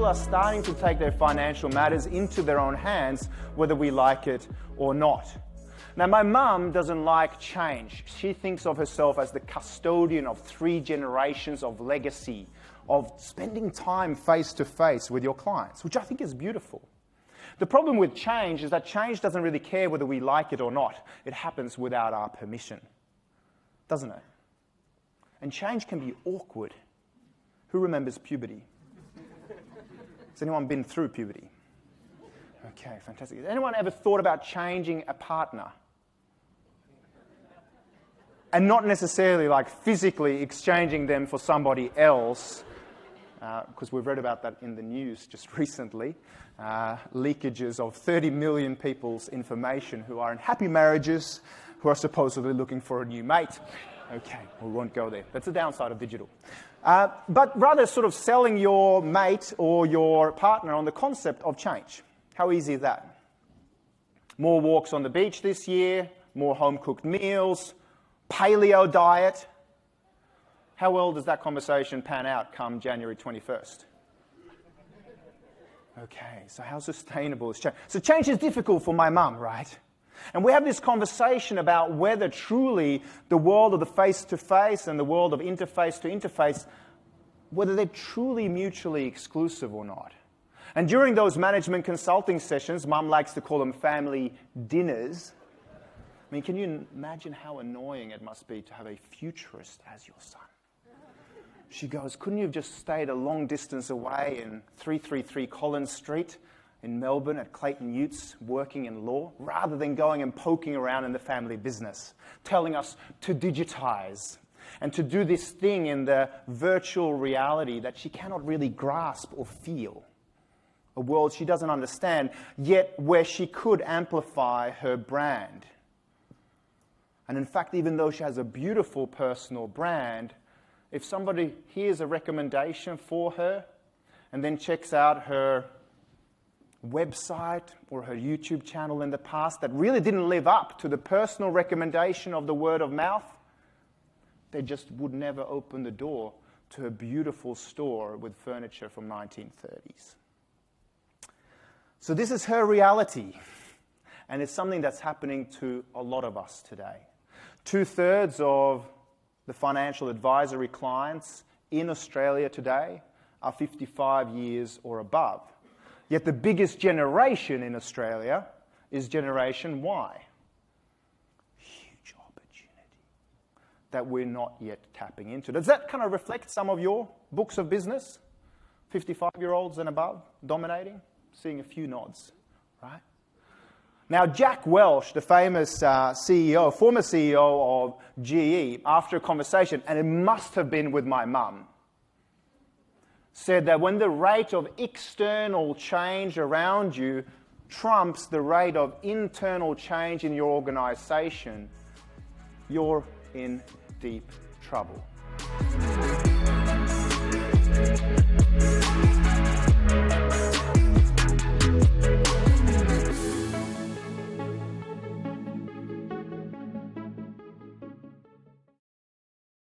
are starting to take their financial matters into their own hands, whether we like it or not. Now, my mum doesn't like change. She thinks of herself as the custodian of 3 generations of legacy, of spending time face to face with your clients, which I think is beautiful. The problem with change is that change doesn't really care whether we like it or not. It happens without our permission, doesn't it? And change can be awkward. Who remembers puberty? Has anyone been through puberty? Okay, fantastic. Has anyone ever thought about changing a partner? And not necessarily like physically exchanging them for somebody else, because we've read about that in the news just recently. Leakages of 30 million people's information who are in happy marriages, who are supposedly looking for a new mate. Okay, we won't go there. That's the downside of digital. But rather sort of selling your mate or your partner on the concept of change. How easy is that? More walks on the beach this year, more home-cooked meals, paleo diet. How well does that conversation pan out come January 21st? Okay, so how sustainable is change? So change is difficult for my mum, right? And we have this conversation about whether truly the world of the face-to-face and the world of interface-to-interface, whether they're truly mutually exclusive or not. And during those management consulting sessions, Mum likes to call them family dinners. I mean, can you imagine how annoying it must be to have a futurist as your son? She goes, couldn't you have just stayed a long distance away in 333 Collins Street in Melbourne at Clayton Utes working in law, rather than going and poking around in the family business, telling us to digitize and to do this thing in the virtual reality that she cannot really grasp or feel, a world she doesn't understand, yet where she could amplify her brand. And in fact, even though she has a beautiful personal brand, if somebody hears a recommendation for her and then checks out her website or her YouTube channel in the past that really didn't live up to the personal recommendation of the word of mouth, they just would never open the door to a beautiful store with furniture from 1930s. So this is her reality, and it's something that's happening to a lot of us today. 2/3 of the financial advisory clients in Australia today are 55 years or above. Yet the biggest generation in Australia is Generation Y. Huge opportunity that we're not yet tapping into. Does that kind of reflect some of your books of business? 55-year-olds and above dominating? Seeing a few nods, right? Now, Jack Welch, the famous CEO, former CEO of GE, after a conversation, and it must have been with my mum, said that when the rate of external change around you trumps the rate of internal change in your organization, you're in deep trouble.